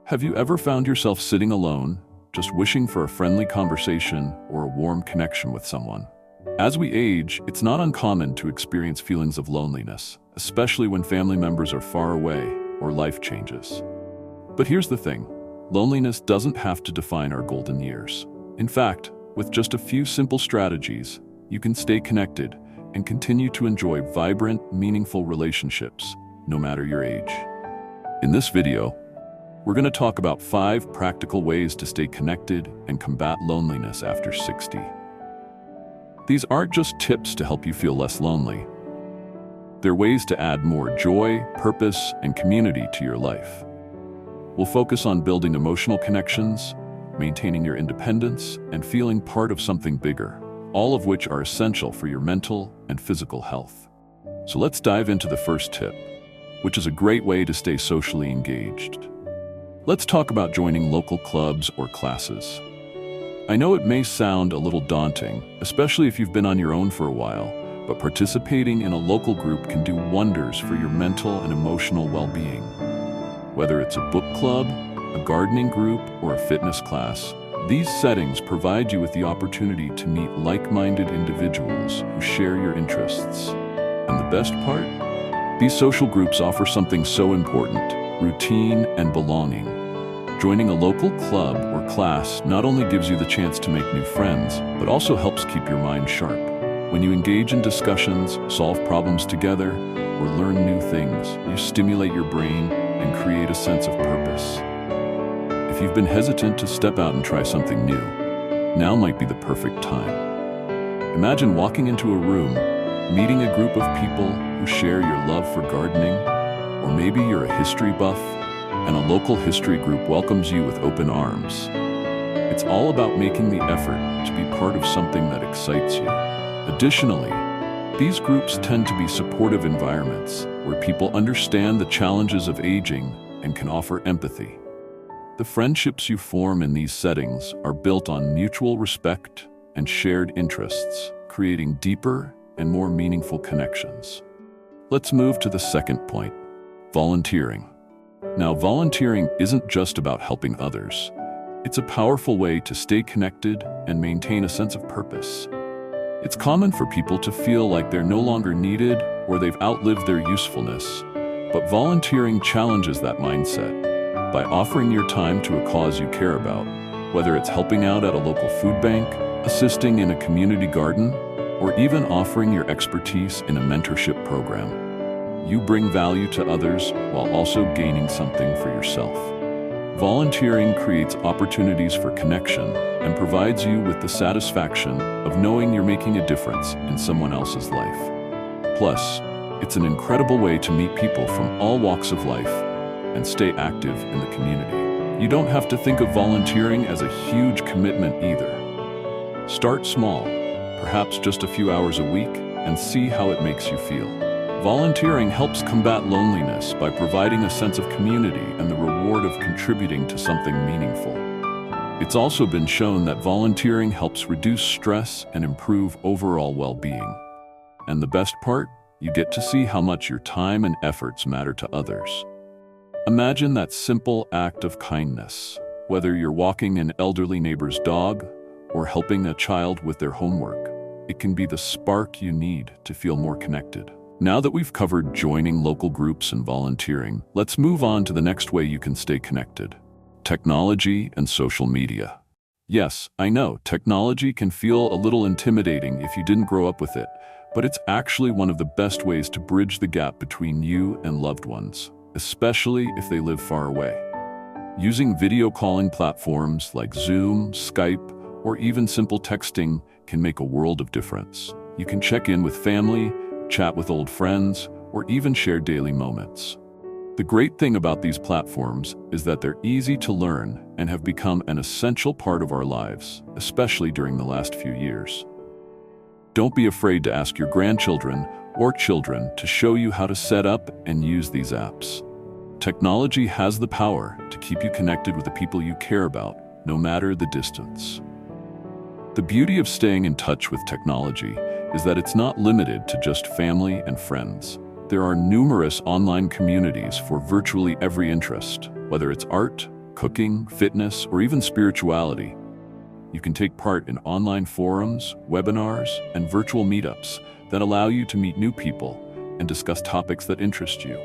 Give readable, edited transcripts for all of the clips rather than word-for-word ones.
Have you ever found yourself sitting alone, just wishing for a friendly conversation or a warm connection with someone? As we age, it's not uncommon to experience feelings of loneliness, especially when family members are far away or life changes. But here's the thing, loneliness doesn't have to define our golden years. In fact, with just a few simple strategies, you can stay connected and continue to enjoy vibrant, meaningful relationships, no matter your age. In this video, we're going to talk about 5 practical ways to stay connected and combat loneliness after 60. These aren't just tips to help you feel less lonely. They're ways to add more joy, purpose, and community to your life. We'll focus on building emotional connections, maintaining your independence, and feeling part of something bigger, all of which are essential for your mental and physical health. So let's dive into the first tip, which is a great way to stay socially engaged. Let's talk about joining local clubs or classes. I know it may sound a little daunting, especially if you've been on your own for a while, but participating in a local group can do wonders for your mental and emotional well-being. Whether it's a book club, a gardening group, or a fitness class, these settings provide you with the opportunity to meet like-minded individuals who share your interests. And the best part? These social groups offer something so important: routine and belonging. Joining a local club or class not only gives you the chance to make new friends, but also helps keep your mind sharp. When you engage in discussions, solve problems together, or learn new things, you stimulate your brain and create a sense of purpose. If you've been hesitant to step out and try something new, now might be the perfect time. Imagine walking into a room, meeting a group of people who share your love for gardening, or maybe you're a history buff, and a local history group welcomes you with open arms. It's all about making the effort to be part of something that excites you. Additionally, these groups tend to be supportive environments where people understand the challenges of aging and can offer empathy. The friendships you form in these settings are built on mutual respect and shared interests, creating deeper and more meaningful connections. Let's move to the second point: volunteering. Now, volunteering isn't just about helping others. It's a powerful way to stay connected and maintain a sense of purpose. It's common for people to feel like they're no longer needed or they've outlived their usefulness, but volunteering challenges that mindset. By offering your time to a cause you care about, whether it's helping out at a local food bank, assisting in a community garden, or even offering your expertise in a mentorship program, you bring value to others while also gaining something for yourself. Volunteering creates opportunities for connection and provides you with the satisfaction of knowing you're making a difference in someone else's life. Plus, it's an incredible way to meet people from all walks of life and stay active in the community. You don't have to think of volunteering as a huge commitment either. Start small, perhaps just a few hours a week, and see how it makes you feel. Volunteering helps combat loneliness by providing a sense of community and the reward of contributing to something meaningful. It's also been shown that volunteering helps reduce stress and improve overall well-being. And the best part? You get to see how much your time and efforts matter to others. Imagine that simple act of kindness, whether you're walking an elderly neighbor's dog or helping a child with their homework. It can be the spark you need to feel more connected. Now that we've covered joining local groups and volunteering, let's move on to the next way you can stay connected: technology and social media. Yes, I know, technology can feel a little intimidating if you didn't grow up with it, but it's actually one of the best ways to bridge the gap between you and loved ones, especially if they live far away. Using video calling platforms like Zoom, Skype, or even simple texting can make a world of difference. You can check in with family, chat with old friends, or even share daily moments. The great thing about these platforms is that they're easy to learn and have become an essential part of our lives, especially during the last few years. Don't be afraid to ask your grandchildren or children to show you how to set up and use these apps. Technology has the power to keep you connected with the people you care about, no matter the distance. The beauty of staying in touch with technology is that it's not limited to just family and friends. There are numerous online communities for virtually every interest, whether it's art, cooking, fitness, or even spirituality. You can take part in online forums, webinars, and virtual meetups that allow you to meet new people and discuss topics that interest you.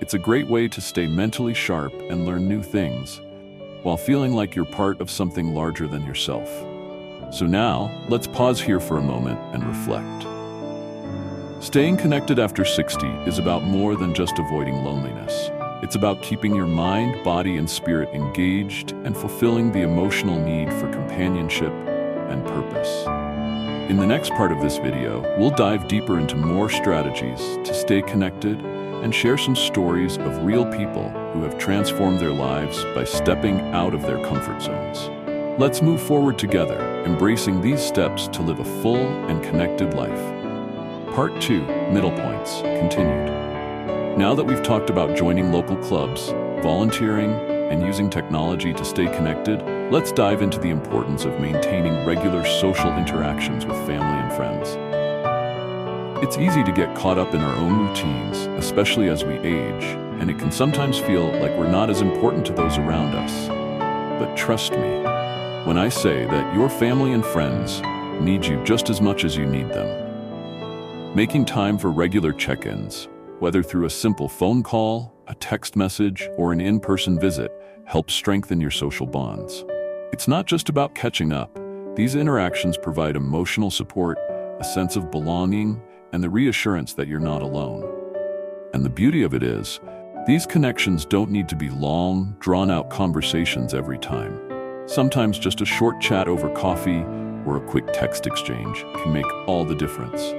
It's a great way to stay mentally sharp and learn new things, while feeling like you're part of something larger than yourself. So now, let's pause here for a moment and reflect. Staying connected after 60 is about more than just avoiding loneliness. It's about keeping your mind, body, and spirit engaged and fulfilling the emotional need for companionship and purpose. In the next part of this video, we'll dive deeper into more strategies to stay connected and share some stories of real people who have transformed their lives by stepping out of their comfort zones. Let's move forward together, embracing these steps to live a full and connected life. Part 2, Middle Points, continued. Now that we've talked about joining local clubs, volunteering, and using technology to stay connected, let's dive into the importance of maintaining regular social interactions with family and friends. It's easy to get caught up in our own routines, especially as we age, and it can sometimes feel like we're not as important to those around us. But trust me, when I say that your family and friends need you just as much as you need them. Making time for regular check-ins, whether through a simple phone call, a text message, or an in-person visit, helps strengthen your social bonds. It's not just about catching up. These interactions provide emotional support, a sense of belonging, and the reassurance that you're not alone. And the beauty of it is, these connections don't need to be long, drawn-out conversations every time. Sometimes just a short chat over coffee or a quick text exchange can make all the difference.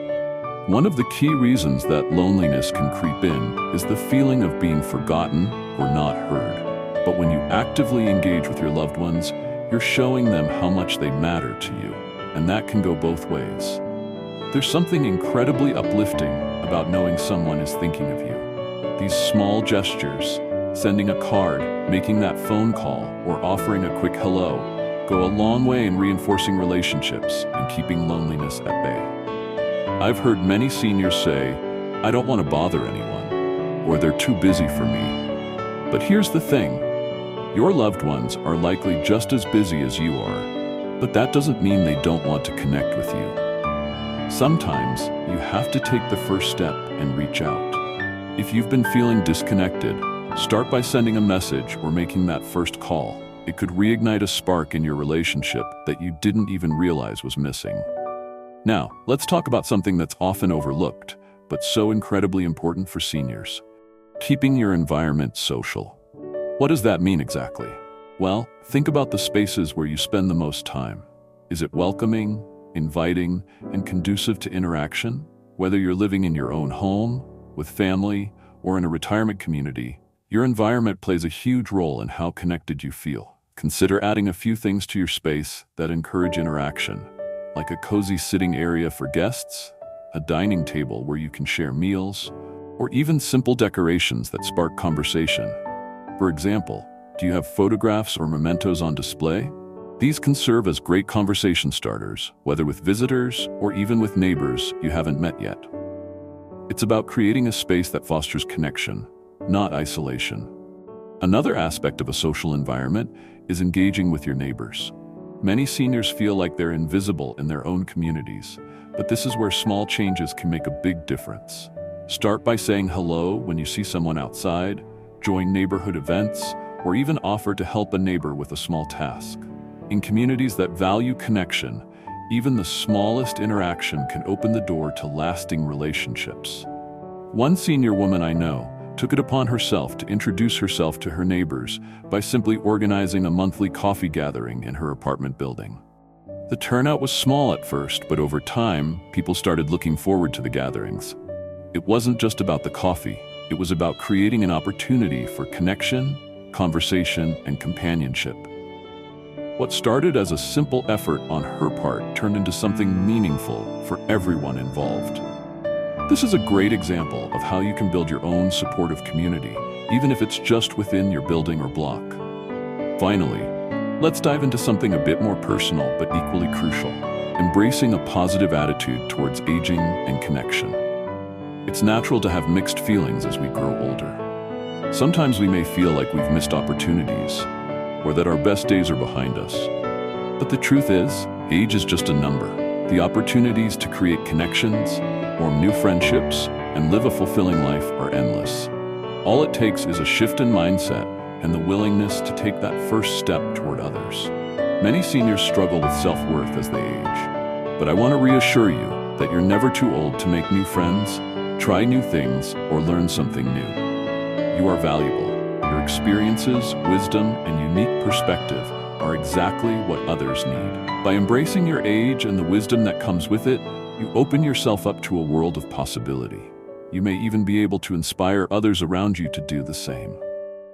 One of the key reasons that loneliness can creep in is the feeling of being forgotten or not heard. But when you actively engage with your loved ones, you're showing them how much they matter to you, and that can go both ways. There's something incredibly uplifting about knowing someone is thinking of you. These small gestures, sending a card, making that phone call, or offering a quick hello, go a long way in reinforcing relationships and keeping loneliness at bay. I've heard many seniors say, "I don't want to bother anyone," or "they're too busy for me." But here's the thing, your loved ones are likely just as busy as you are, but that doesn't mean they don't want to connect with you. Sometimes you have to take the first step and reach out. If you've been feeling disconnected, start by sending a message or making that first call. It could reignite a spark in your relationship that you didn't even realize was missing. Now, let's talk about something that's often overlooked, but so incredibly important for seniors. Keeping your environment social. What does that mean exactly? Well, think about the spaces where you spend the most time. Is it welcoming, inviting, and conducive to interaction? Whether you're living in your own home, with family, or in a retirement community, your environment plays a huge role in how connected you feel. Consider adding a few things to your space that encourage interaction, like a cozy sitting area for guests, a dining table where you can share meals, or even simple decorations that spark conversation. For example, do you have photographs or mementos on display? These can serve as great conversation starters, whether with visitors or even with neighbors you haven't met yet. It's about creating a space that fosters connection, not isolation. Another aspect of a social environment is engaging with your neighbors. Many seniors feel like they're invisible in their own communities, but this is where small changes can make a big difference. Start by saying hello when you see someone outside, join neighborhood events, or even offer to help a neighbor with a small task. In communities that value connection, even the smallest interaction can open the door to lasting relationships. One senior woman I know took it upon herself to introduce herself to her neighbors by simply organizing a monthly coffee gathering in her apartment building. The turnout was small at first, but over time, people started looking forward to the gatherings. It wasn't just about the coffee, it was about creating an opportunity for connection, conversation, and companionship. What started as a simple effort on her part turned into something meaningful for everyone involved. This is a great example of how you can build your own supportive community, even if it's just within your building or block. Finally, let's dive into something a bit more personal but equally crucial: embracing a positive attitude towards aging and connection. It's natural to have mixed feelings as we grow older. Sometimes we may feel like we've missed opportunities, or that our best days are behind us. But the truth is, age is just a number. The opportunities to create connections, form new friendships, and live a fulfilling life are endless. All it takes is a shift in mindset and the willingness to take that first step toward others. Many seniors struggle with self-worth as they age. But I want to reassure you that you're never too old to make new friends, try new things, or learn something new. You are valuable. Your experiences, wisdom, and unique perspective are exactly what others need. By embracing your age and the wisdom that comes with it, you open yourself up to a world of possibility. You may even be able to inspire others around you to do the same.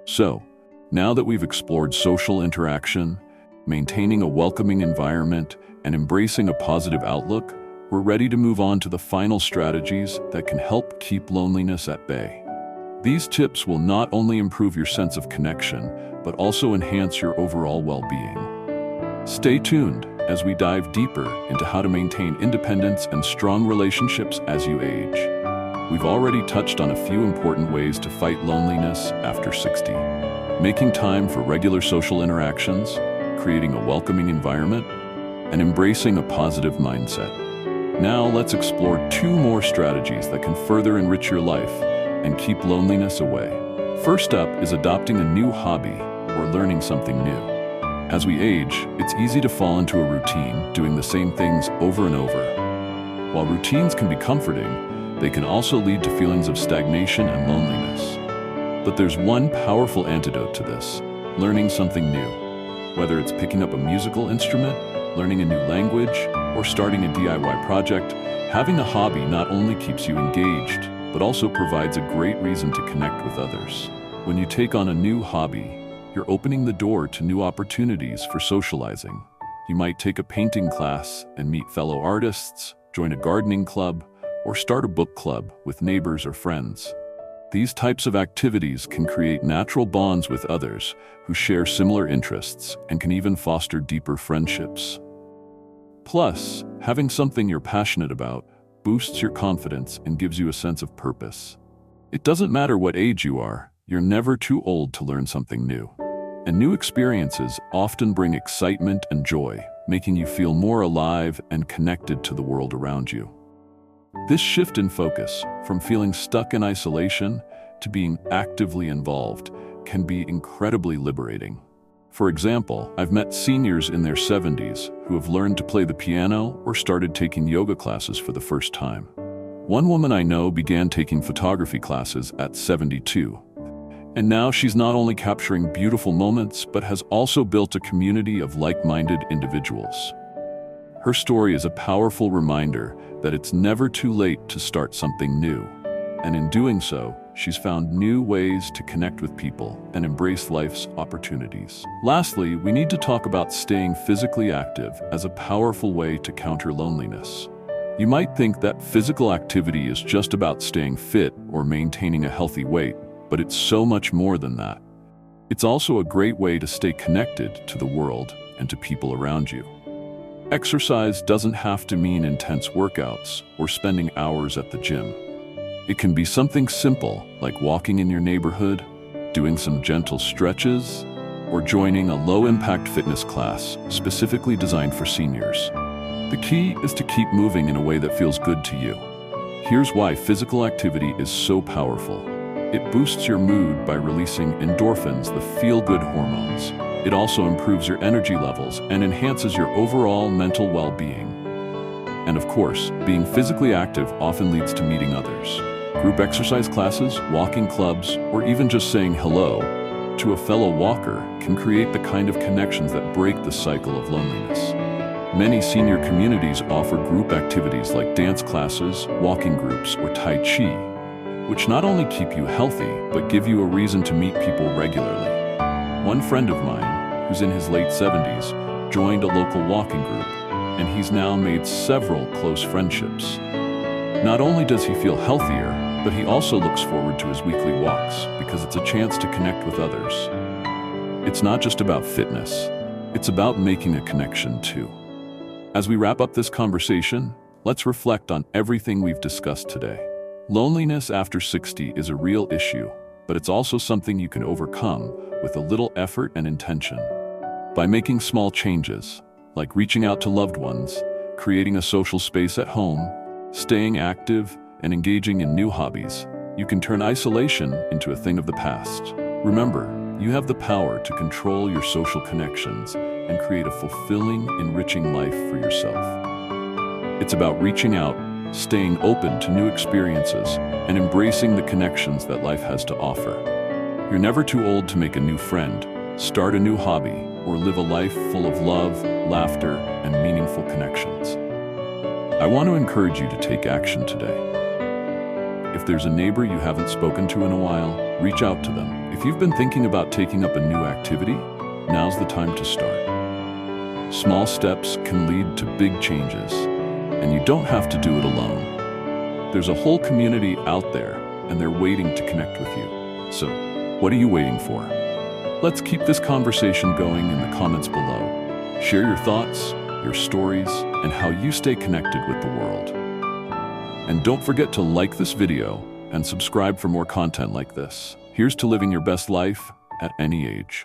So, now that we've explored social interaction, maintaining a welcoming environment, and embracing a positive outlook, we're ready to move on to the final strategies that can help keep loneliness at bay. These tips will not only improve your sense of connection, but also enhance your overall well-being. Stay tuned as we dive deeper into how to maintain independence and strong relationships as you age. We've already touched on a few important ways to fight loneliness after 60. Making time for regular social interactions, creating a welcoming environment, and embracing a positive mindset. Now let's explore 2 more strategies that can further enrich your life and keep loneliness away. First up is adopting a new hobby or learning something new. As we age, it's easy to fall into a routine, doing the same things over and over. While routines can be comforting, they can also lead to feelings of stagnation and loneliness. But there's one powerful antidote to this: learning something new. Whether it's picking up a musical instrument, learning a new language, or starting a DIY project, having a hobby not only keeps you engaged, but also provides a great reason to connect with others. When you take on a new hobby, you're opening the door to new opportunities for socializing. You might take a painting class and meet fellow artists, join a gardening club, or start a book club with neighbors or friends. These types of activities can create natural bonds with others who share similar interests and can even foster deeper friendships. Plus, having something you're passionate about boosts your confidence and gives you a sense of purpose. It doesn't matter what age you are, you're never too old to learn something new. And new experiences often bring excitement and joy, making you feel more alive and connected to the world around you. This shift in focus, from feeling stuck in isolation to being actively involved, can be incredibly liberating. For example, I've met seniors in their 70s who have learned to play the piano or started taking yoga classes for the first time. One woman I know began taking photography classes at 72. And now she's not only capturing beautiful moments, but has also built a community of like-minded individuals. Her story is a powerful reminder that it's never too late to start something new. And in doing so, she's found new ways to connect with people and embrace life's opportunities. Lastly, we need to talk about staying physically active as a powerful way to counter loneliness. You might think that physical activity is just about staying fit or maintaining a healthy weight, but it's so much more than that. It's also a great way to stay connected to the world and to people around you. Exercise doesn't have to mean intense workouts or spending hours at the gym. It can be something simple, like walking in your neighborhood, doing some gentle stretches, or joining a low-impact fitness class specifically designed for seniors. The key is to keep moving in a way that feels good to you. Here's why physical activity is so powerful. It boosts your mood by releasing endorphins, the feel-good hormones. It also improves your energy levels and enhances your overall mental well-being. And of course, being physically active often leads to meeting others. Group exercise classes, walking clubs, or even just saying hello to a fellow walker can create the kind of connections that break the cycle of loneliness. Many senior communities offer group activities like dance classes, walking groups, or Tai Chi, which not only keep you healthy, but give you a reason to meet people regularly. One friend of mine, who's in his late 70s, joined a local walking group, and he's now made several close friendships. Not only does he feel healthier, but he also looks forward to his weekly walks because it's a chance to connect with others. It's not just about fitness, it's about making a connection too. As we wrap up this conversation, let's reflect on everything we've discussed today. Loneliness after 60 is a real issue, but it's also something you can overcome with a little effort and intention. By making small changes, like reaching out to loved ones, creating a social space at home, staying active, and engaging in new hobbies, you can turn isolation into a thing of the past. Remember, you have the power to control your social connections and create a fulfilling, enriching life for yourself. It's about reaching out, staying open to new experiences, and embracing the connections that life has to offer. You're never too old to make a new friend, start a new hobby, or live a life full of love, laughter, and meaningful connections. I want to encourage you to take action today. If there's a neighbor you haven't spoken to in a while, reach out to them. If you've been thinking about taking up a new activity, now's the time to start. Small steps can lead to big changes, and you don't have to do it alone. There's a whole community out there, and they're waiting to connect with you. So, what are you waiting for? Let's keep this conversation going in the comments below. Share your thoughts, your stories, and how you stay connected with the world. And don't forget to like this video and subscribe for more content like this. Here's to living your best life at any age.